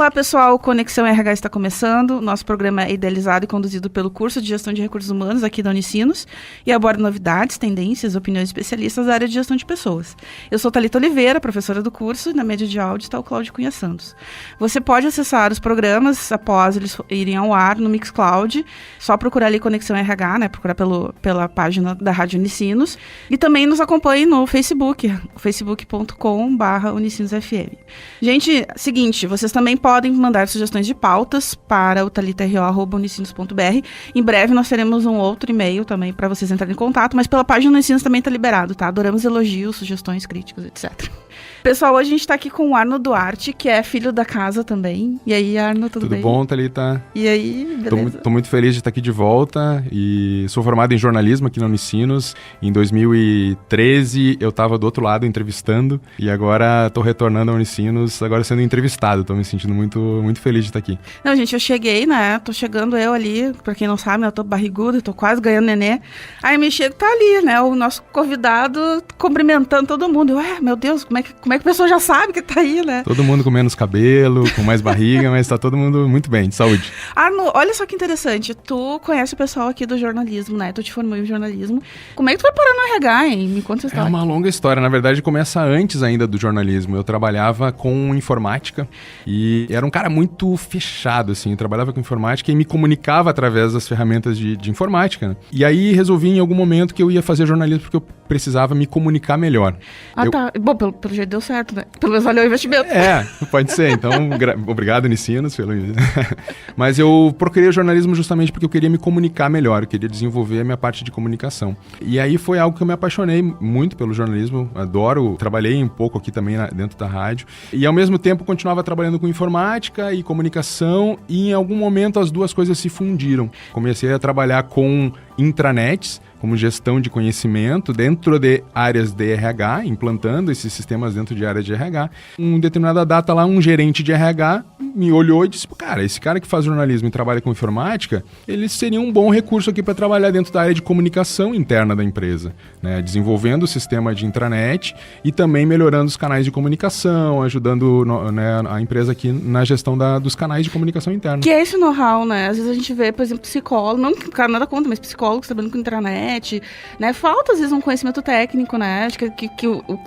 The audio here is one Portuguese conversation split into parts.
Olá, pessoal. Conexão RH está começando. Nosso programa é idealizado e conduzido pelo curso de Gestão de Recursos Humanos aqui da Unicinos e aborda novidades, tendências, opiniões de especialistas da área de gestão de pessoas. Eu sou Thalita Oliveira, professora do curso, e na média de áudio está o Cláudio Cunha Santos. Você pode acessar os programas após eles irem ao ar no Mixcloud. Só procurar ali Conexão RH, né? Procurar pela página da Rádio Unicinos. E também nos acompanhe no Facebook, facebook.com/unicinosfm. Gente, seguinte, vocês também podem mandar sugestões de pautas para o thalita.unicinos.br. Em breve nós teremos um outro e-mail também para vocês entrarem em contato, mas pela página do Unicinos também está liberado, tá? Adoramos elogios, sugestões, críticas, etc. Pessoal, hoje a gente está aqui com o Arno Duarte, que é filho da casa também. E aí, Arno, tudo bem? Tudo bom, Thalita? E aí, beleza? Tô muito feliz de estar aqui de volta e sou formado em jornalismo aqui na Unicinos. Em 2013 eu estava do outro lado entrevistando e agora estou retornando à Unicinos, agora sendo entrevistado. Estou me sentindo muito feliz de estar aqui. Não, gente, eu cheguei, né? Tô chegando eu ali, pra quem não sabe, eu tô barriguda, tô quase ganhando nenê. Aí me chego, tá ali, né? O nosso convidado cumprimentando todo mundo. Ué, meu Deus, como é que a pessoa já sabe que tá aí, né? Todo mundo com menos cabelo, com mais barriga, mas tá todo mundo muito bem, de saúde. Arno, olha só que interessante. Tu conhece o pessoal aqui do jornalismo, né? Tu te formou em jornalismo. Como é que tu foi parar no RH, hein? Me conta essa história. É uma longa história. Na verdade, começa antes ainda do jornalismo. Eu trabalhava com informática e era um cara muito fechado, assim. Eu trabalhava com informática e me comunicava através das ferramentas de informática, né? E aí resolvi em algum momento que eu ia fazer jornalismo porque eu precisava me comunicar melhor. Tá. Bom, pelo jeito deu certo, né? Pelo menos valeu o investimento. Pode ser. Então, obrigado, Unicinos. Mas eu procurei o jornalismo justamente porque eu queria me comunicar melhor, eu queria desenvolver a minha parte de comunicação. E aí foi algo que eu me apaixonei muito pelo jornalismo, adoro, trabalhei um pouco aqui também dentro da rádio. E ao mesmo tempo continuava trabalhando com informática e comunicação e em algum momento as duas coisas se fundiram. Comecei a trabalhar com intranets, como gestão de conhecimento dentro de áreas de RH, implantando esses sistemas dentro de áreas de RH. Em determinada data lá, um gerente de RH me olhou e disse, cara, esse cara que faz jornalismo e trabalha com informática, ele seria um bom recurso aqui para trabalhar dentro da área de comunicação interna da empresa, né? Desenvolvendo o sistema de intranet e também melhorando os canais de comunicação, ajudando a empresa aqui na gestão dos canais de comunicação interna. Que é esse know-how, né? Às vezes a gente vê, por exemplo, psicólogo, não, cara, nada contra, mas psicólogos trabalhando com intranet, né? Falta, às vezes, um conhecimento técnico, né? Acho que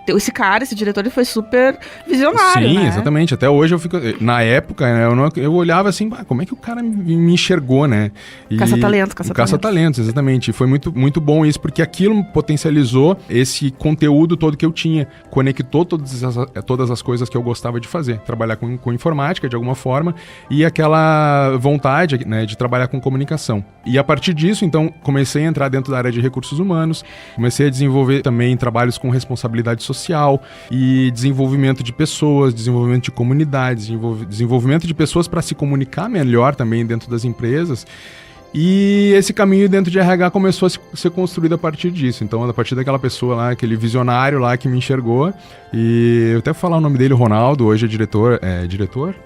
esse cara, esse diretor, ele foi super visionário, Sim, né? Exatamente. Até hoje eu fico... Na época, né, eu olhava assim, como é que o cara me enxergou, né? Caça-talentos, exatamente. E foi muito bom isso, porque aquilo potencializou esse conteúdo todo que eu tinha. Conectou todas as coisas que eu gostava de fazer. Trabalhar com informática, de alguma forma, e aquela vontade, né, de trabalhar com comunicação. E a partir disso, então, comecei a entrar dentro da área de recursos humanos, comecei a desenvolver também trabalhos com responsabilidade social e desenvolvimento de pessoas, desenvolvimento de comunidades, desenvolvimento de pessoas para se comunicar melhor também dentro das empresas. E esse caminho dentro de RH começou a ser construído a partir disso. Então, a partir daquela pessoa lá, aquele visionário lá que me enxergou. E eu até vou falar o nome dele, Ronaldo, hoje é diretor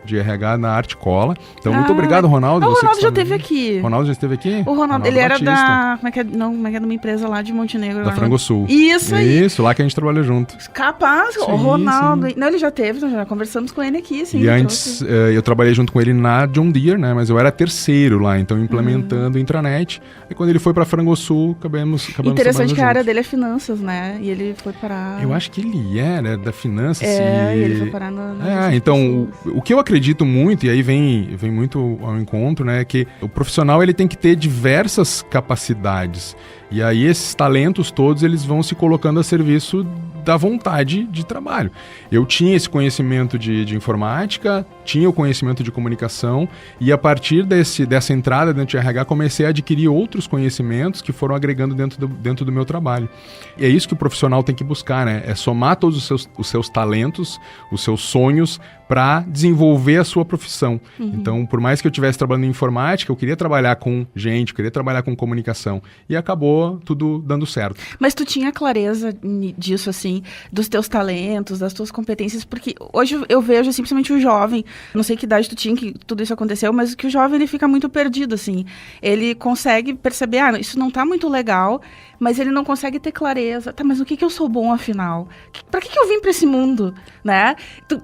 de RH na Artecola. Então, muito obrigado, Ronaldo. O Ronaldo já esteve aqui. Ronaldo já esteve aqui? O Ronaldo ele era da... Como é que é de uma empresa lá de Montenegro? Da Frangosul. Isso aí. Isso, lá que a gente trabalhou junto. Capaz, sim, o Ronaldo. Sim. Não, ele já teve, já conversamos com ele aqui, sim. E antes, eu trabalhei junto com ele na John Deere, né? Mas eu era terceiro lá, então implementando intranet. E quando ele foi pra Frangosul, acabamos interessante que a área juntos. dele é finanças, né? E ele foi parar... Eu acho que ele era da finanças. E ele foi parar na então, o que eu acredito muito, e aí vem muito ao encontro, né? É que o profissional ele tem que ter diversas capacidades. E aí esses talentos todos, eles vão se colocando a serviço da vontade de trabalho. Eu tinha esse conhecimento de informática, tinha o conhecimento de comunicação e a partir dessa entrada dentro de RH comecei a adquirir outros conhecimentos que foram agregando dentro do meu trabalho. E é isso que o profissional tem que buscar, né? É somar todos os seus talentos, os seus sonhos para desenvolver a sua profissão. Então, por mais que eu estivesse trabalhando em informática, eu queria trabalhar com gente, eu queria trabalhar com comunicação. E acabou tudo dando certo. Mas tu tinha clareza disso, assim, dos teus talentos, das tuas competências? Porque hoje eu vejo, assim, principalmente o jovem, não sei que idade tu tinha que tudo isso aconteceu, mas que o jovem, ele fica muito perdido, assim. Ele consegue perceber, isso não tá muito legal, mas ele não consegue ter clareza. Tá, mas o que eu sou bom, afinal? Pra que eu vim pra esse mundo, né?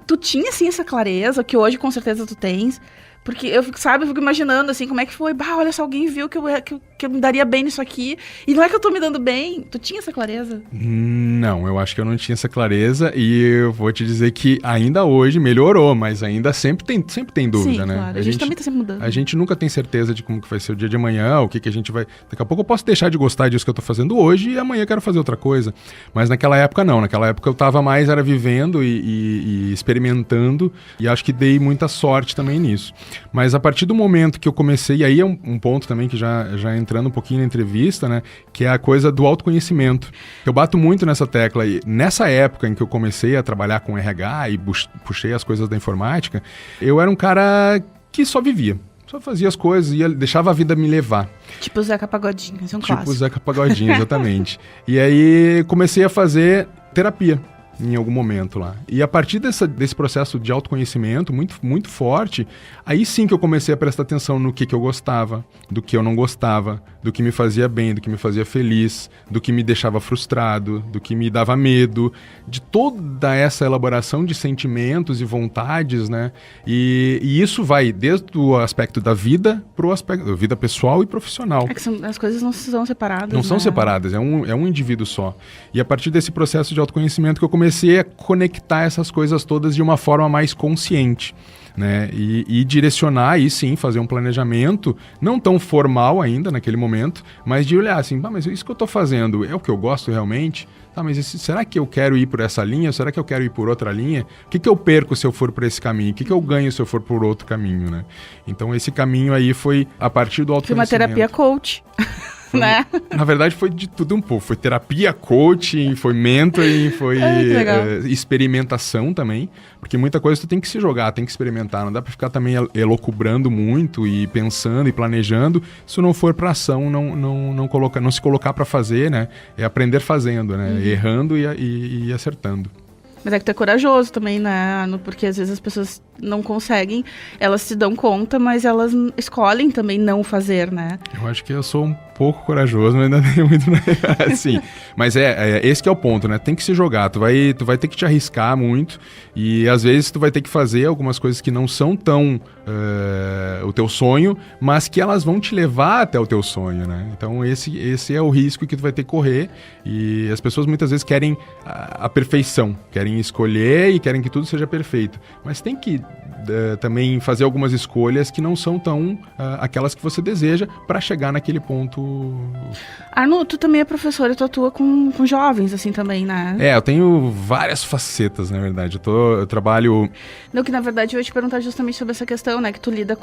Tu tinha, assim, essa clareza, que hoje com certeza tu tens, porque eu fico imaginando, assim, como é que foi, olha só, alguém viu que eu me daria bem nisso aqui, e não é que eu tô me dando bem, tu tinha essa clareza? Não, eu acho que eu não tinha essa clareza, e eu vou te dizer que ainda hoje melhorou, mas ainda sempre tem dúvida, sim, né? Claro. A gente também tá sempre mudando. A gente nunca tem certeza de como que vai ser o dia de amanhã, o que a gente vai... Daqui a pouco eu posso deixar de gostar disso que eu tô fazendo hoje, e amanhã eu quero fazer outra coisa. Mas naquela época não, naquela época eu tava mais vivendo e experimentando, e acho que dei muita sorte também nisso. Mas a partir do momento que eu comecei, e aí é um ponto também que já entrando um pouquinho na entrevista, né, que é a coisa do autoconhecimento. Eu bato muito nessa tecla, e nessa época em que eu comecei a trabalhar com RH e puxei as coisas da informática, eu era um cara que só vivia. Só fazia as coisas e deixava a vida me levar. Tipo o Zeca Pagodinho, esse é um clássico. Tipo o Zeca Pagodinho, exatamente. E aí comecei a fazer terapia em algum momento lá. E a partir desse processo de autoconhecimento muito, muito forte, aí sim que eu comecei a prestar atenção no que eu gostava, do que eu não gostava, do que me fazia bem, do que me fazia feliz, do que me deixava frustrado, do que me dava medo, de toda essa elaboração de sentimentos e vontades, né? E isso vai desde o aspecto da vida para o aspecto da vida pessoal e profissional. É que as coisas não são separadas. Não são separadas, é um indivíduo só. E a partir desse processo de autoconhecimento que eu comecei a conectar essas coisas todas de uma forma mais consciente, né? E direcionar, e sim, fazer um planejamento, não tão formal ainda naquele momento, mas de olhar assim, mas isso que eu estou fazendo é o que eu gosto realmente? Tá, mas será que eu quero ir por essa linha? Será que eu quero ir por outra linha? O que eu perco se eu for por esse caminho? O que eu ganho se eu for por outro caminho, né? Então esse caminho aí foi a partir do autoconhecimento. Foi uma terapia coach. Né? Na verdade foi de tudo um pouco, foi terapia, coaching, foi mentoring, foi experimentação também, porque muita coisa tu tem que se jogar, tem que experimentar, não dá pra ficar também elocubrando muito e pensando e planejando, se não for pra ação, não se colocar pra fazer, né, é aprender fazendo, né, errando e acertando. Mas é que tu é corajoso também, né? Porque às vezes as pessoas não conseguem, elas se dão conta, mas elas escolhem também não fazer, né? Eu acho que eu sou um pouco corajoso, mas ainda tenho muito assim. Mas esse que é o ponto, né? Tem que se jogar, tu vai ter que te arriscar muito e às vezes tu vai ter que fazer algumas coisas que não são tão o teu sonho, mas que elas vão te levar até o teu sonho, né? Então esse é o risco que tu vai ter que correr e as pessoas muitas vezes querem a perfeição, querem escolher e querem que tudo seja perfeito, mas tem que também fazer algumas escolhas que não são tão aquelas que você deseja para chegar naquele ponto. Arno, tu também é professor e tu atua com jovens assim também, né? Eu tenho várias facetas, na verdade. Eu trabalho... Não, que na verdade eu ia te perguntar justamente sobre essa questão, né? Que tu lida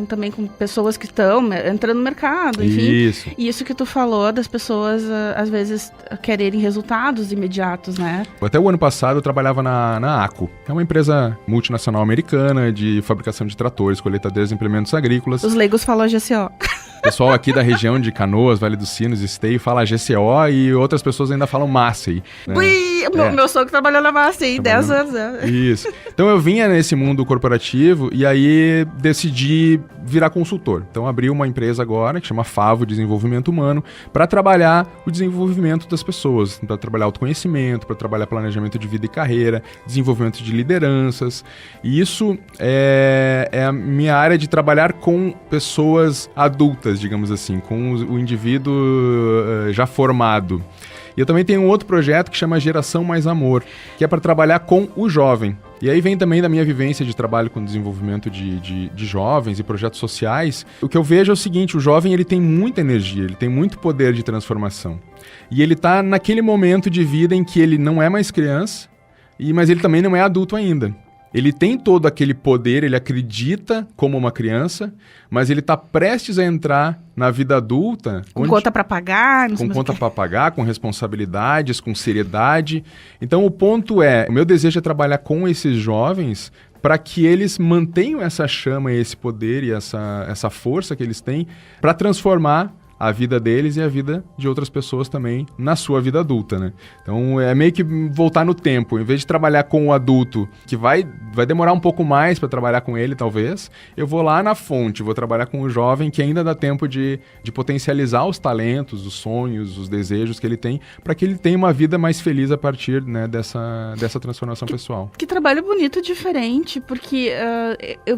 também com pessoas que estão entrando no mercado, enfim. Isso. E isso que tu falou das pessoas, às vezes, quererem resultados imediatos, né? Até o ano passado eu trabalhava na ACO, que é uma empresa multinacional americana de fabricação de tratores, colheitadeiras e implementos agrícolas. Os leigos falam GCO. O pessoal aqui da região de Canoas, Vale dos Sinos, Esteio, fala GCO e outras pessoas ainda falam Massey. Né? Meu sogro trabalhou na Massey 10 anos. Isso. Então eu vinha nesse mundo corporativo e aí decidi virar consultor. Então abri uma empresa agora que chama Favo Desenvolvimento Humano para trabalhar o desenvolvimento das pessoas, para trabalhar autoconhecimento, para trabalhar planejamento de vida e carreira, desenvolvimento de lideranças. E isso é a minha área de trabalhar com pessoas adultas, digamos assim, com o indivíduo já formado. E eu também tenho um outro projeto que chama Geração Mais Amor, que é para trabalhar com o jovem. E aí vem também da minha vivência de trabalho com desenvolvimento de jovens e projetos sociais. O que eu vejo é o seguinte, o jovem ele tem muita energia, ele tem muito poder de transformação. E ele está naquele momento de vida em que ele não é mais criança, mas ele também não é adulto ainda. Ele tem todo aquele poder, ele acredita como uma criança, mas ele está prestes a entrar na vida adulta. Com conta para pagar. Com conta para pagar, com responsabilidades, com seriedade. Então o ponto o meu desejo é trabalhar com esses jovens para que eles mantenham essa chama, esse poder e essa força que eles têm para transformar a vida deles e a vida de outras pessoas também na sua vida adulta, né? Então é meio que voltar no tempo. Em vez de trabalhar com o adulto, que vai demorar um pouco mais para trabalhar com ele, talvez, eu vou lá na fonte, vou trabalhar com o jovem que ainda dá tempo de potencializar os talentos, os sonhos, os desejos que ele tem, para que ele tenha uma vida mais feliz a partir, né, dessa transformação pessoal. Que trabalho bonito e diferente, porque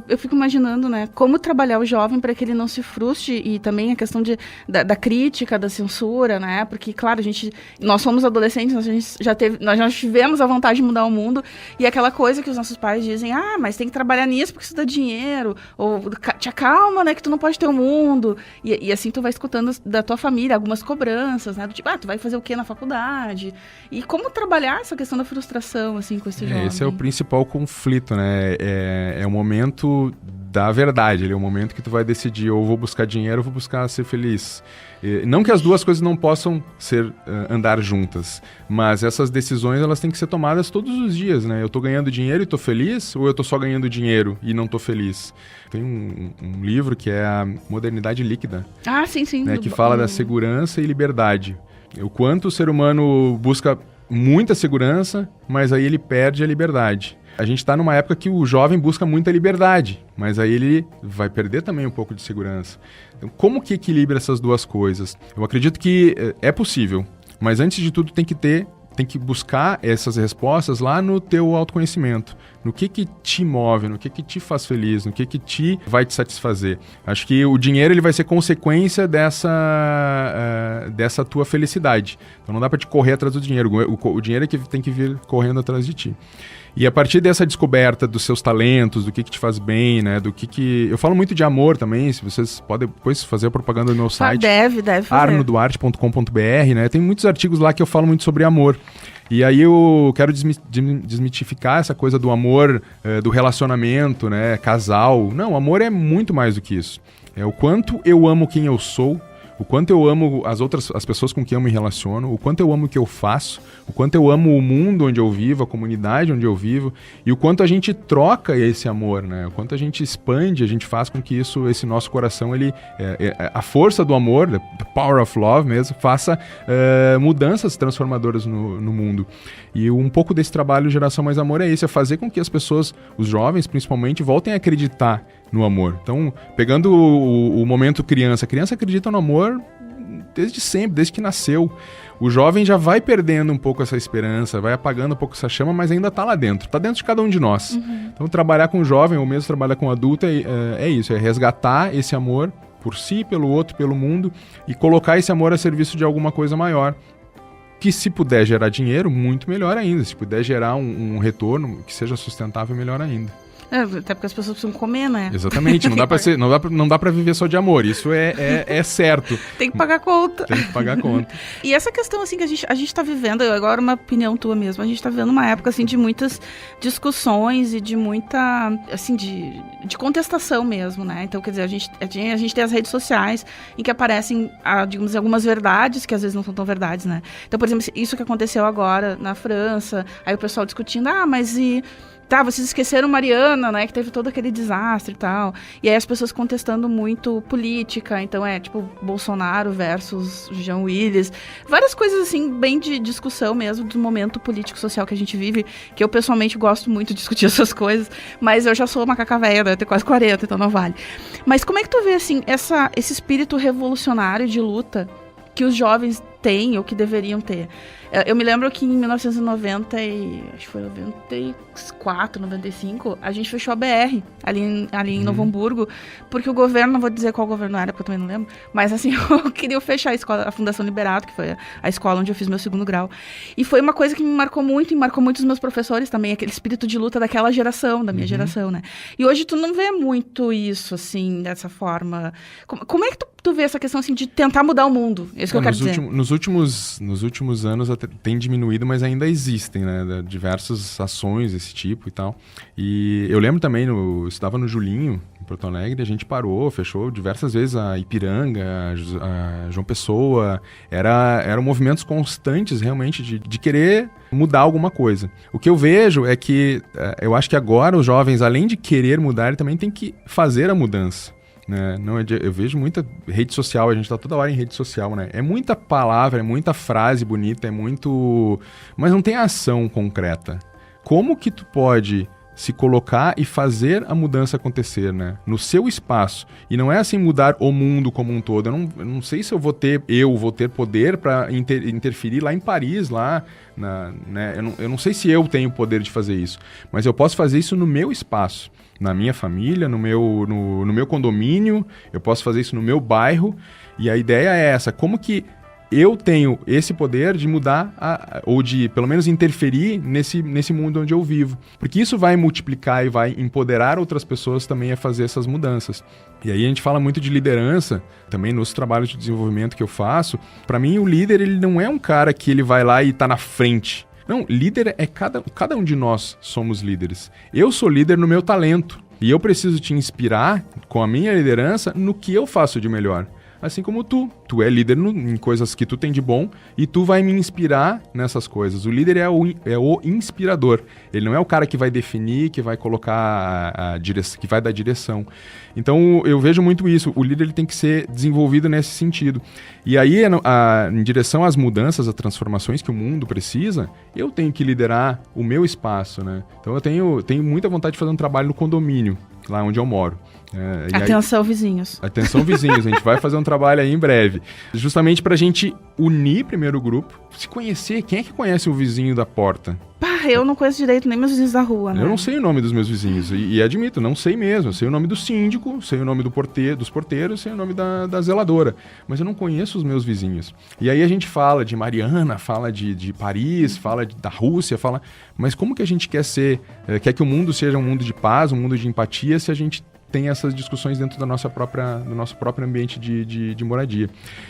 eu fico imaginando, né, como trabalhar o jovem para que ele não se frustre, e também a questão da crítica, da censura, né? Porque, claro, nós somos adolescentes, nós já tivemos a vontade de mudar o mundo, e aquela coisa que os nossos pais dizem, mas tem que trabalhar nisso porque isso dá dinheiro, ou te acalma, né, que tu não pode ter o mundo, e assim tu vai escutando da tua família algumas cobranças, né, do tipo, tu vai fazer o quê na faculdade? E como trabalhar essa questão da frustração, assim, com esse jovem? Esse é o principal conflito, né? É o momento da verdade, ele é o momento que tu vai decidir, ou vou buscar dinheiro ou vou buscar ser feliz. Não que as duas coisas não possam andar juntas, mas essas decisões elas têm que ser tomadas todos os dias, né? Eu tô ganhando dinheiro e tô feliz, ou eu tô só ganhando dinheiro e não tô feliz? Tem um livro que é a Modernidade Líquida. Sim. Né, que fala da segurança e liberdade. O quanto o ser humano busca muita segurança, mas aí ele perde a liberdade. A gente está numa época que o jovem busca muita liberdade, mas aí ele vai perder também um pouco de segurança. Então, como que equilibra essas duas coisas? Eu acredito que é possível, mas antes de tudo tem que buscar essas respostas lá no teu autoconhecimento. No que te move, no que te faz feliz, no que vai te satisfazer. Acho que o dinheiro ele vai ser consequência dessa tua felicidade. Então não dá para te correr atrás do dinheiro. O dinheiro é que tem que vir correndo atrás de ti. E a partir dessa descoberta dos seus talentos, do que te faz bem, né? Eu falo muito de amor também, se vocês podem depois fazer a propaganda no meu site. Deve fazer. arnoduarte.com.br, né? Tem muitos artigos lá que eu falo muito sobre amor. E aí eu quero desmitificar essa coisa do amor, do relacionamento, né? Casal. Não, amor é muito mais do que isso. É o quanto eu amo quem eu sou, o quanto eu amo as pessoas com quem eu me relaciono, o quanto eu amo o que eu faço, o quanto eu amo o mundo onde eu vivo, a comunidade onde eu vivo, e o quanto a gente troca esse amor, né? O quanto a gente expande, a gente faz com que esse nosso coração, a força do amor, the power of love mesmo, faça mudanças transformadoras no mundo. E um pouco desse trabalho Geração Mais Amor é esse, é fazer com que as pessoas, os jovens principalmente, voltem a acreditar no amor. Então, pegando o momento criança, a criança acredita no amor desde sempre, desde que nasceu. O jovem já vai perdendo um pouco essa esperança, vai apagando um pouco essa chama, mas ainda está lá dentro, está dentro de cada um de nós. Uhum. Então, trabalhar com o jovem, ou mesmo trabalhar com o adulto, é isso, é resgatar esse amor por si, pelo outro, pelo mundo, e colocar esse amor a serviço de alguma coisa maior. Que se puder gerar dinheiro, muito melhor ainda. Se puder gerar um retorno que seja sustentável, melhor ainda. Até porque as pessoas precisam comer, né? Exatamente, não dá pra viver só de amor, isso é certo. Tem que pagar conta. Tem que pagar conta. E essa questão, assim, que a gente tá vivendo, agora uma opinião tua mesmo, a gente tá vivendo uma época, assim, de muitas discussões e de muita, assim, de contestação mesmo, né? Então, quer dizer, a gente tem as redes sociais em que aparecem, digamos, algumas verdades que às vezes não são tão verdades, né? Então, por exemplo, isso que aconteceu agora na França, aí o pessoal discutindo, mas vocês esqueceram Mariana, né, que teve todo aquele desastre e tal. E aí as pessoas contestando muito política, então tipo Bolsonaro versus Jean Willis. Várias coisas assim, bem de discussão mesmo do momento político-social que a gente vive, que eu pessoalmente gosto muito de discutir essas coisas, mas eu já sou macaca velha, né, eu tenho quase 40, então não vale. Mas como é que tu vê, assim, esse espírito revolucionário de luta que os jovens têm ou que deveriam ter? Eu me lembro que em 1990, acho que foi 94, 95, a gente fechou a BR ali em Novo Hamburgo, porque o governo, não vou dizer qual governo era, porque eu também não lembro, mas assim, eu queria fechar a Fundação Liberato, que foi a escola onde eu fiz meu 2º grau. E foi uma coisa que me marcou muito, e marcou muito os meus professores também, aquele espírito de luta daquela geração, da minha geração, né? E hoje tu não vê muito isso, assim, dessa forma. Como é que tu vê essa questão, assim, de tentar mudar o mundo? É isso que eu quero dizer. Nos últimos anos tem diminuído, mas ainda existem, né? Diversas ações desse tipo e tal. E eu lembro também, eu estudava no Julinho, em Porto Alegre, a gente fechou diversas vezes a Ipiranga, a João Pessoa. Eram movimentos constantes, realmente, de querer mudar alguma coisa. O que eu vejo é que eu acho que agora os jovens, além de querer mudar, também têm que fazer a mudança. né? Eu vejo muita rede social, a gente tá toda hora em rede social, né? É muita palavra, é muita frase bonita, mas não tem ação concreta. Como que tu pode se colocar e fazer a mudança acontecer, né? No seu espaço. E não é assim mudar o mundo como um todo. Eu não sei se eu vou ter poder para interferir lá em Paris, né? Eu não sei se eu tenho poder de fazer isso. Mas eu posso fazer isso no meu espaço. Na minha família, no meu condomínio. Eu posso fazer isso no meu bairro. E a ideia é essa. Como que eu tenho esse poder de mudar ou de, pelo menos, interferir nesse mundo onde eu vivo. Porque isso vai multiplicar e vai empoderar outras pessoas também a fazer essas mudanças. E aí a gente fala muito de liderança, também nos trabalhos de desenvolvimento que eu faço. Para mim, o líder, ele não é um cara que ele vai lá e está na frente. Não, líder é cada um de nós somos líderes. Eu sou líder no meu talento. E eu preciso te inspirar com a minha liderança no que eu faço de melhor. Assim como tu é líder em coisas que tu tem de bom e tu vai me inspirar nessas coisas. O líder é o inspirador. Ele não é o cara que vai definir, que vai colocar a direção, que vai dar direção. Então eu vejo muito isso. O líder ele tem que ser desenvolvido nesse sentido. E aí, em direção às mudanças, às transformações que o mundo precisa, eu tenho que liderar o meu espaço, né? Então eu tenho muita vontade de fazer um trabalho no condomínio, lá onde eu moro. Atenção, vizinhos. Atenção, vizinhos. A gente vai fazer um trabalho aí em breve. Justamente pra gente unir primeiro o grupo, se conhecer. Quem é que conhece o vizinho da porta? Eu não conheço direito nem meus vizinhos da rua, né? Eu não sei o nome dos meus vizinhos. E admito, não sei mesmo. Eu sei o nome do síndico, sei o nome dos porteiros, sei o nome da zeladora. Mas eu não conheço os meus vizinhos. E aí a gente fala de Mariana, fala de Paris, fala da Rússia, Mas como que a gente quer que o mundo seja um mundo de paz, um mundo de empatia, se a gente tem essas discussões dentro do nosso próprio ambiente de moradia.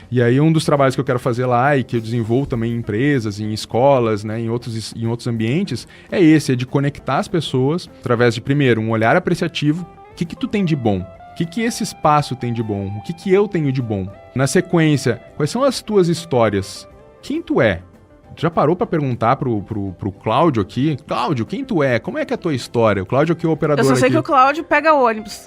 E aí um dos trabalhos que eu quero fazer lá e que eu desenvolvo também em empresas, em escolas, né, em outros ambientes, é de conectar as pessoas através de, primeiro, um olhar apreciativo. O que tu tem de bom? O que esse espaço tem de bom? O que eu tenho de bom? Na sequência, quais são as tuas histórias? Quem tu é? Já parou para perguntar pro Cláudio aqui? Cláudio, quem tu é? Como é que é a tua história? O Cláudio aqui é o operador aqui. Eu só sei que o Cláudio pega ônibus.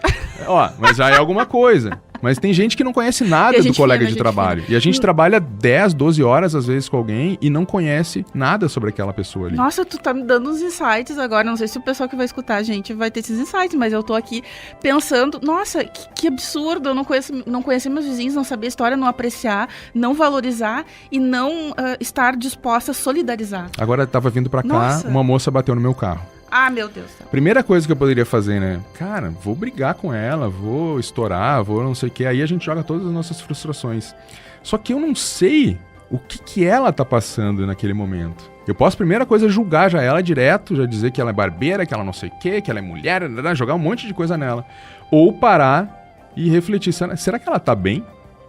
Mas já é alguma coisa. Mas tem gente que não conhece nada do colega de trabalho. E a gente trabalha 10, 12 horas, às vezes, com alguém e não conhece nada sobre aquela pessoa ali. Nossa, tu tá me dando uns insights agora. Não sei se o pessoal que vai escutar a gente vai ter esses insights, mas eu tô aqui pensando, nossa, que absurdo. Eu não conhecer meus vizinhos, não saber a história, não apreciar, não valorizar e não estar disposta a solidarizar. Agora tava vindo pra cá, uma moça bateu no meu carro. Ah, meu Deus. Primeira coisa que eu poderia fazer, né? Cara, vou brigar com ela, vou estourar, vou não sei o quê. Aí a gente joga todas as nossas frustrações. Só que eu não sei o que ela tá passando naquele momento. Eu posso, primeira coisa, julgar já ela direto, já dizer que ela é barbeira, que ela não sei o quê, que ela é mulher, jogar um monte de coisa nela. Ou parar e refletir. Será que ela tá bem?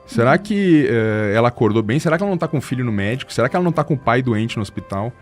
Será que ela acordou bem? Será que ela não tá com o filho no médico? Será que ela não tá com o pai doente no hospital?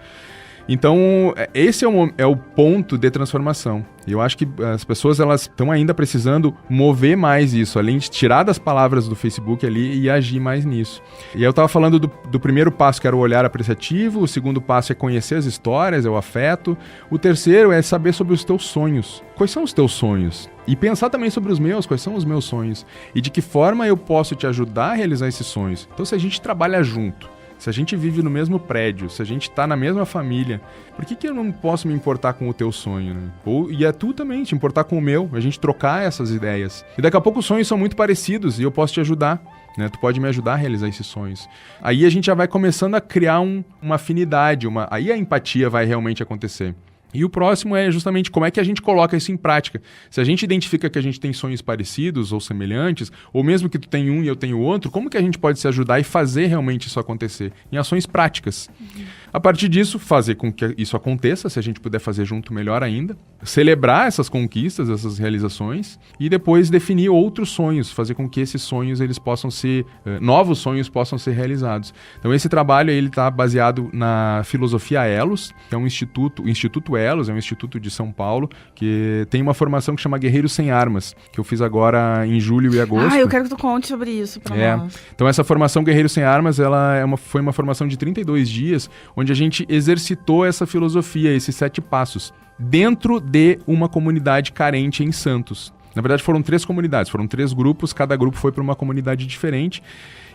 Então, esse é o ponto de transformação. E eu acho que as pessoas elas estão ainda precisando mover mais isso, além de tirar das palavras do Facebook ali e agir mais nisso. E aí eu estava falando do primeiro passo, que era o olhar apreciativo. O segundo passo é conhecer as histórias, é o afeto. O terceiro é saber sobre os teus sonhos. Quais são os teus sonhos? E pensar também sobre os meus, quais são os meus sonhos? E de que forma eu posso te ajudar a realizar esses sonhos? Então, se a gente trabalha junto, se a gente vive no mesmo prédio, se a gente está na mesma família, por que eu não posso me importar com o teu sonho, né? E é tu também, te importar com o meu, a gente trocar essas ideias. E daqui a pouco os sonhos são muito parecidos e eu posso te ajudar, né? Tu pode me ajudar a realizar esses sonhos. Aí a gente já vai começando a criar uma afinidade, aí a empatia vai realmente acontecer. E o próximo é justamente como é que a gente coloca isso em prática. Se a gente identifica que a gente tem sonhos parecidos ou semelhantes, ou mesmo que tu tem um e eu tenho outro, como que a gente pode se ajudar e fazer realmente isso acontecer? Em ações práticas. A partir disso, fazer com que isso aconteça, se a gente puder fazer junto, melhor ainda. Celebrar essas conquistas, essas realizações, e depois definir outros sonhos, fazer com que esses sonhos, eles possam ser, novos sonhos possam ser realizados. Então esse trabalho ele está baseado na filosofia Elos, que é o Instituto Elos, é um instituto de São Paulo, que tem uma formação que chama Guerreiros Sem Armas, que eu fiz agora em julho e agosto. Eu quero que tu conte sobre isso pra nós. Então essa formação Guerreiros Sem Armas, foi uma formação de 32 dias, onde a gente exercitou essa filosofia, esses 7 passos, dentro de uma comunidade carente em Santos. Na verdade, foram 3 comunidades, foram 3 grupos, cada grupo foi para uma comunidade diferente.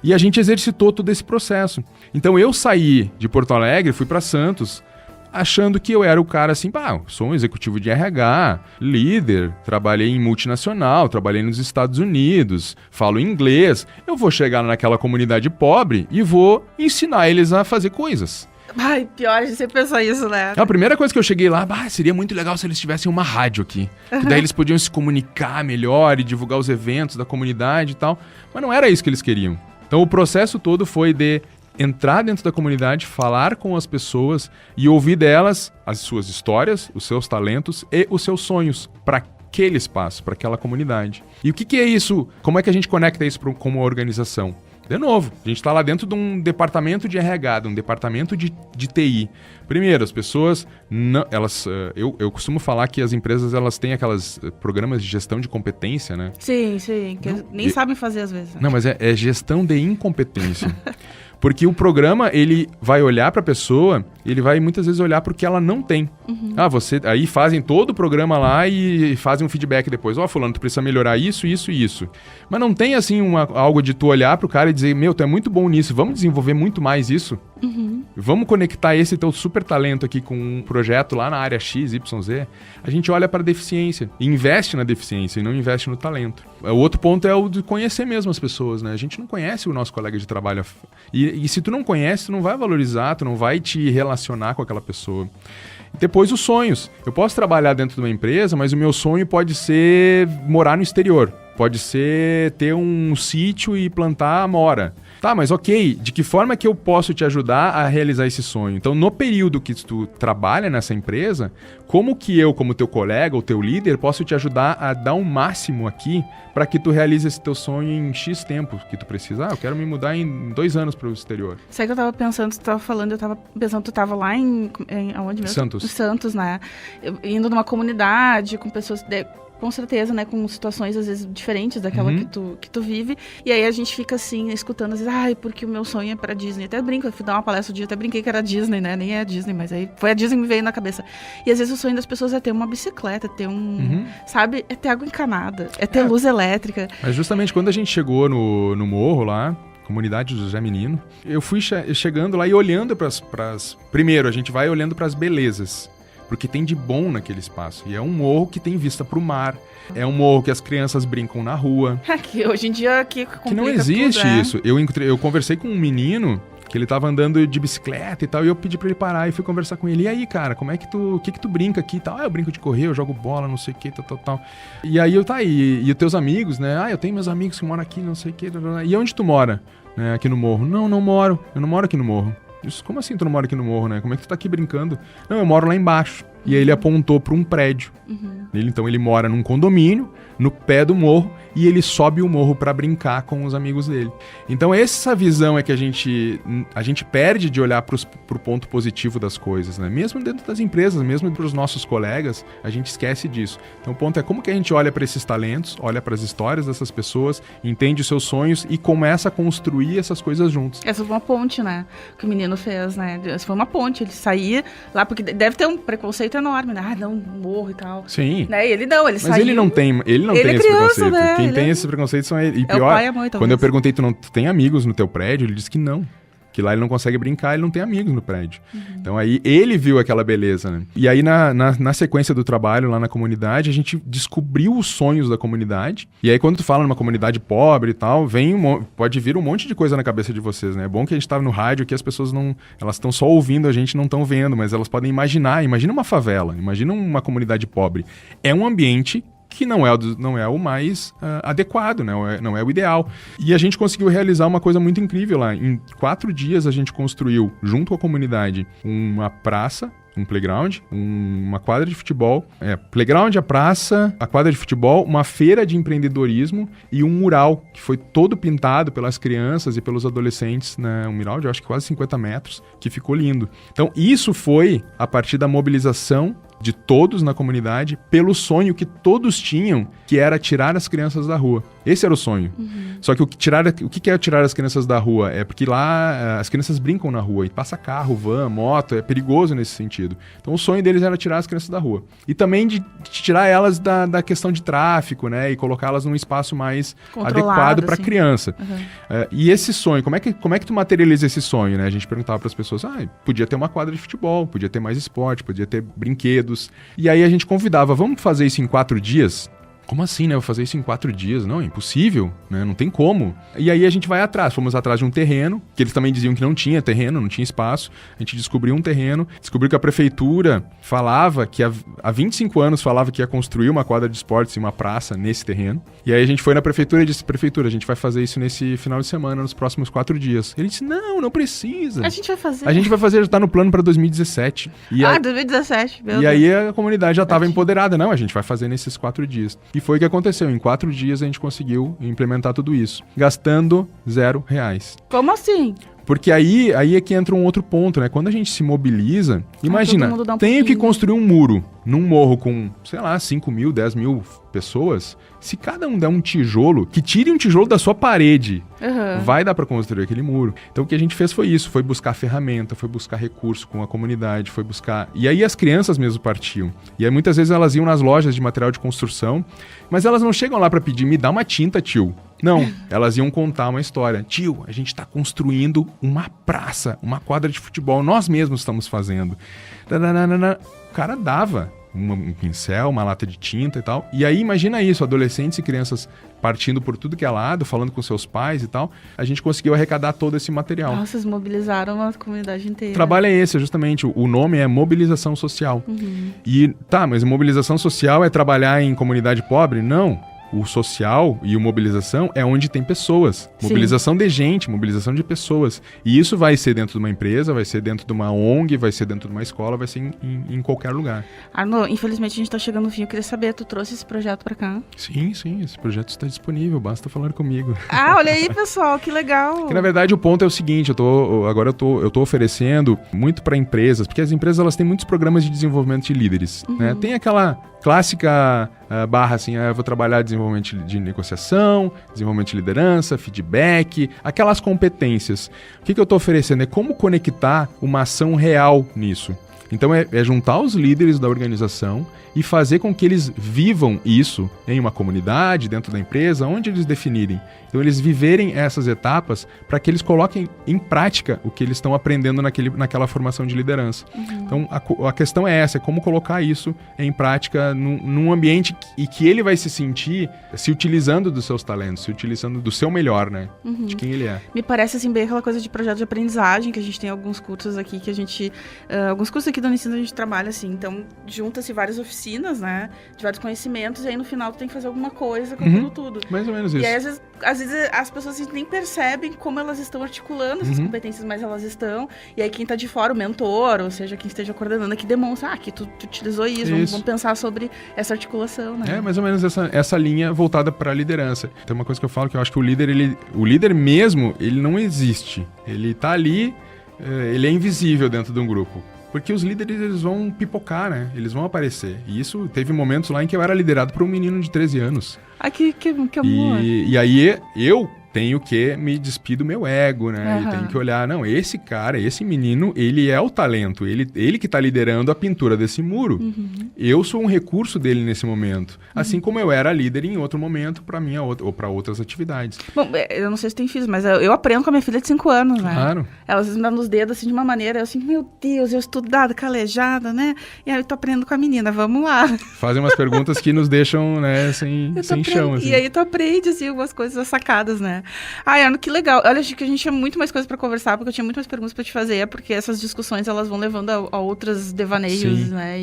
E a gente exercitou todo esse processo. Então, eu saí de Porto Alegre, fui para Santos, achando que eu era o cara assim, sou um executivo de RH, líder, trabalhei em multinacional, trabalhei nos Estados Unidos, falo inglês, eu vou chegar naquela comunidade pobre e vou ensinar eles a fazer coisas. Ai, pior, a gente sempre pensou isso, né? A primeira coisa que eu cheguei lá, seria muito legal se eles tivessem uma rádio aqui. Que daí eles podiam se comunicar melhor e divulgar os eventos da comunidade e tal. Mas não era isso que eles queriam. Então o processo todo foi de entrar dentro da comunidade, falar com as pessoas e ouvir delas as suas histórias, os seus talentos e os seus sonhos para aquele espaço, para aquela comunidade. E o que é isso? Como é que a gente conecta isso com uma organização? De novo, a gente está lá dentro de um departamento de RH, de um departamento de TI. Primeiro, as pessoas, eu costumo falar que as empresas elas têm aquelas programas de gestão de competência, né? Sim, que nem sabem fazer às vezes. Não, mas é gestão de incompetência. Porque o programa, ele vai olhar para a pessoa, ele vai muitas vezes olhar para o que ela não tem. Uhum. Aí fazem todo o programa lá e fazem um feedback depois. Fulano, tu precisa melhorar isso, isso e isso. Mas não tem, assim, algo de tu olhar pro cara e dizer, tu é muito bom nisso, vamos desenvolver muito mais isso? Uhum. Vamos conectar esse teu super talento aqui com um projeto lá na área X, Y, Z. A gente olha para a deficiência e investe na deficiência e não investe no talento. O outro ponto é o de conhecer mesmo as pessoas, né? A gente não conhece o nosso colega de trabalho. E se tu não conhece, tu não vai valorizar, tu não vai te relacionar com aquela pessoa. Depois os sonhos. Eu posso trabalhar dentro de uma empresa, mas o meu sonho pode ser morar no exterior. Pode ser ter um sítio e plantar amora. Tá, mas ok, de que forma que eu posso te ajudar a realizar esse sonho? Então, no período que tu trabalha nessa empresa, como que eu, como teu colega ou teu líder, posso te ajudar a dar um máximo aqui para que tu realize esse teu sonho em X tempo que tu precisa? Eu quero me mudar em 2 anos para o exterior. Sabe que eu tava pensando, tu tava falando, eu tava pensando, tu tava lá em aonde mesmo? Santos. Em Santos, né? Indo numa comunidade com pessoas... Com certeza, né? Com situações, às vezes, diferentes daquela que tu vive. E aí a gente fica, assim, escutando, às vezes, porque o meu sonho é pra Disney. Até brinco, eu fui dar uma palestra um dia, até brinquei que era Disney, né? Nem é a Disney, mas aí foi a Disney que me veio na cabeça. E às vezes o sonho das pessoas é ter uma bicicleta, ter sabe? É ter água encanada, é ter luz elétrica. Mas justamente quando a gente chegou no morro lá, comunidade do José Menino, eu fui chegando lá e olhando pras... Primeiro, a gente vai olhando pras belezas. Porque tem de bom naquele espaço. E é um morro que tem vista pro mar. É um morro que as crianças brincam na rua. Que hoje em dia aqui que não existe tudo, isso. Eu conversei com um menino que ele tava andando de bicicleta e tal, e eu pedi pra ele parar e fui conversar com ele. E aí, cara, como é que o que tu brinca aqui e tal? Eu brinco de correr, eu jogo bola, não sei o que, tal. E aí e os teus amigos, né? Eu tenho meus amigos que moram aqui, não sei o que. E onde tu mora? Né, aqui no morro? Não moro. Eu não moro aqui no morro. Como assim tu não mora aqui no morro, né? Como é que tu tá aqui brincando? Não, eu moro lá embaixo. E aí ele apontou para um prédio. Então ele mora num condomínio, no pé do morro, e ele sobe o morro para brincar com os amigos dele. Então essa visão é que a gente perde de olhar pro ponto positivo das coisas, né? Mesmo dentro das empresas, mesmo pros nossos colegas, a gente esquece disso. Então o ponto é como que a gente olha para esses talentos, olha para as histórias dessas pessoas, entende os seus sonhos e começa a construir essas coisas juntos. Essa foi uma ponte, né? Que o menino fez, né? Essa foi uma ponte. Ele saía lá, porque deve ter um preconceito enorme, né? Não, morro e tal. Sim. Né? Ele saiu. Mas ele não tem esse preconceito. Né? Quem tem esse preconceito são ele. E pior, o pai e a mãe, quando eu perguntei, tu tem amigos no teu prédio? Ele disse que não. Que lá ele não consegue brincar, ele não tem amigos no prédio. Então aí ele viu aquela beleza, né? E aí na sequência do trabalho lá na comunidade, a gente descobriu os sonhos da comunidade. E aí quando tu fala numa comunidade pobre e tal, pode vir um monte de coisa na cabeça de vocês, né? É bom que a gente tá no rádio aqui, as pessoas elas estão só ouvindo, a gente não estão vendo, mas elas podem imaginar. Imagina uma favela, imagina uma comunidade pobre. É um ambiente que não é o mais adequado, não é o ideal. E a gente conseguiu realizar uma coisa muito incrível lá. Em 4 dias a gente construiu, junto com a comunidade, uma praça, um playground, uma quadra de futebol, playground, a praça, a quadra de futebol, uma feira de empreendedorismo e um mural que foi todo pintado pelas crianças e pelos adolescentes, né? Um mural de acho que quase 50 metros, que ficou lindo. Então isso foi a partir da mobilização de todos na comunidade pelo sonho que todos tinham, que era tirar as crianças da rua. Esse era o sonho. Só que o que é tirar as crianças da rua? É porque lá as crianças brincam na rua e passa carro, van, moto, é perigoso nesse sentido. Então o sonho deles era tirar as crianças da rua. E também de tirar elas da questão de tráfico, né? E colocá-las num espaço mais adequado para a criança. E esse sonho, como é que tu materializa esse sonho, né? A gente perguntava para as pessoas, podia ter uma quadra de futebol, podia ter mais esporte, podia ter brinquedos. E aí a gente convidava, vamos fazer isso em 4 dias? Como assim, né? Eu vou fazer isso em 4 dias? Não, é impossível, né? Não tem como. E aí a gente vai atrás. Fomos atrás de um terreno, que eles também diziam que não tinha terreno, não tinha espaço. A gente descobriu um terreno, descobriu que a prefeitura falava que há 25 anos falava que ia construir uma quadra de esportes e uma praça nesse terreno. E aí a gente foi na prefeitura e disse, prefeitura, a gente vai fazer isso nesse final de semana, nos próximos 4 dias. Ele disse, não precisa. A gente vai fazer. A gente vai fazer, já tá no plano para 2017. 2017, meu Deus. E aí a comunidade já estava empoderada. Não, a gente vai fazer nesses 4 dias. E foi o que aconteceu. Em 4 dias a gente conseguiu implementar tudo isso, gastando R$0. Como assim? Porque aí é que entra um outro ponto, né? Quando a gente se mobiliza, imagina, tenho que construir um muro num morro com, sei lá, 5 mil, 10 mil pessoas. Se cada um der um tijolo, que tire um tijolo da sua parede, vai dar para construir aquele muro. Então o que a gente fez foi isso, foi buscar ferramenta, foi buscar recurso com a comunidade, foi buscar... E aí as crianças mesmo partiam. E aí muitas vezes elas iam nas lojas de material de construção, mas elas não chegam lá para pedir, me dá uma tinta, tio. Não, elas iam contar uma história. Tio, a gente está construindo uma praça, uma quadra de futebol, nós mesmos estamos fazendo. O cara dava um pincel, uma lata de tinta e tal. E aí imagina isso, adolescentes e crianças partindo por tudo que é lado, falando com seus pais e tal. A gente conseguiu arrecadar todo esse material. Nossa, vocês mobilizaram a comunidade inteira. O trabalho é esse, justamente. O nome é mobilização social. E mas mobilização social é trabalhar em comunidade pobre? Não. O social e o mobilização é onde tem pessoas. Sim. Mobilização de gente, mobilização de pessoas. E isso vai ser dentro de uma empresa, vai ser dentro de uma ONG, vai ser dentro de uma escola, vai ser em qualquer lugar. Arno, infelizmente a gente está chegando no fim. Eu queria saber, tu trouxe esse projeto para cá? Sim, esse projeto está disponível, basta falar comigo. Olha aí, pessoal, que legal. Porque, na verdade, o ponto é o seguinte, eu tô oferecendo muito para empresas, porque as empresas elas têm muitos programas de desenvolvimento de líderes. Né? Tem aquela clássica barra assim, eu vou trabalhar desenvolvimento de negociação, desenvolvimento de liderança, feedback, aquelas competências. O que eu estou oferecendo é como conectar uma ação real nisso. Então é juntar os líderes da organização e fazer com que eles vivam isso em uma comunidade, dentro da empresa, onde eles definirem. Então eles viverem essas etapas para que eles coloquem em prática o que eles estão aprendendo naquela formação de liderança. Então a questão é essa, é como colocar isso em prática num ambiente e que ele vai se sentir se utilizando dos seus talentos, se utilizando do seu melhor, né? De quem ele é. Me parece assim bem aquela coisa de projeto de aprendizagem, que a gente tem alguns cursos aqui que a gente... alguns cursos aqui do Unicino a gente trabalha assim, então junta-se várias oficinas, né? De vários conhecimentos e aí no final tu tem que fazer alguma coisa com aquilo tudo. Mais ou menos isso. E aí às vezes as pessoas nem percebem como elas estão articulando essas competências, mas elas estão. E aí quem tá de fora, o mentor, ou seja, quem esteja coordenando aqui, demonstra que tu utilizou isso. Vamos pensar sobre essa articulação, né? Mais ou menos essa linha voltada para a liderança. Tem uma coisa que eu falo que eu acho que o líder mesmo, ele não existe. Ele tá ali, ele é invisível dentro de um grupo. Porque os líderes, eles vão pipocar, né? Eles vão aparecer. E isso, teve momentos lá em que eu era liderado por um menino de 13 anos. Que amor. E aí, eu tenho que me despir do meu ego, né? E tenho que olhar, não, esse cara, esse menino, ele é o talento. Ele que tá liderando a pintura desse muro. Eu sou um recurso dele nesse momento. Assim como eu era líder em outro momento para minha ou para outras atividades. Bom, eu não sei se tem filhos, mas eu aprendo com a minha filha de 5 anos, né? Claro. Ela às vezes me dá nos dedos assim de uma maneira, eu assim, meu Deus, eu estudada, calejada, né? E aí eu tô aprendendo com a menina, vamos lá. Fazem umas perguntas que nos deixam, né, sem chão, assim. E aí tu aprende, assim, algumas coisas sacadas, né? Arno, que legal. Olha, acho que a gente tinha muito mais coisas para conversar, porque eu tinha muito mais perguntas para te fazer, porque essas discussões, elas vão levando a outros devaneios, né?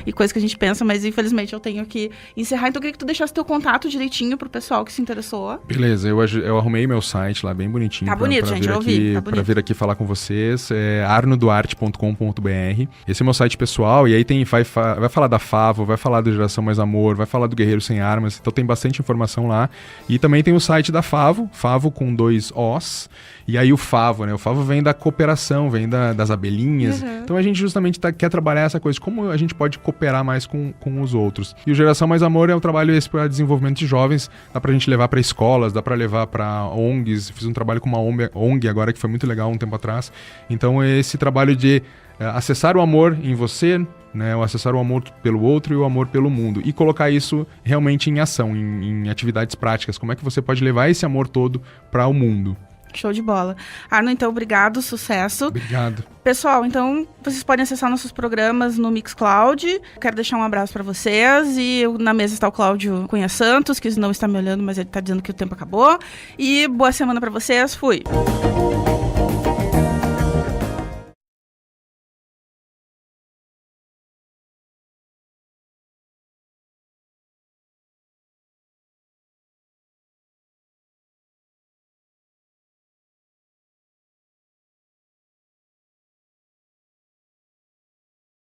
E coisas que a gente pensa, mas infelizmente eu tenho que encerrar. Então eu queria que tu deixasse teu contato direitinho pro pessoal que se interessou. Beleza, eu arrumei meu site lá, bem bonitinho. Tá bonito, gente, eu ouvi. Pra vir aqui falar com vocês. É arnoduarte.com.br. Esse é meu site pessoal, e aí vai falar da Favo, vai falar do Geração Mais Amor, vai falar do Guerreiro Sem Armas, então tem bastante informação lá. E também tem o site da Favo, Favo com 2 Os. E aí o Favo, né? O Favo vem da cooperação, vem das abelhinhas. Então a gente justamente quer trabalhar essa coisa, como a gente pode cooperar mais com os outros. E o Geração Mais Amor é um trabalho para desenvolvimento de jovens, dá pra gente levar para escolas, dá pra levar para ONGs. Fiz um trabalho com uma ONG agora que foi muito legal um tempo atrás. Então esse trabalho de acessar o amor em você, né, o acessar o amor pelo outro e o amor pelo mundo, e colocar isso realmente em ação, em atividades práticas. Como é que você pode levar esse amor todo para o mundo? Show de bola. Arno, então, obrigado, sucesso. Obrigado. Pessoal, então, vocês podem acessar nossos programas no Mixcloud. Quero deixar um abraço para vocês. E na mesa está o Cláudio Cunha Santos, que não está me olhando, mas ele está dizendo que o tempo acabou. E boa semana para vocês. Fui!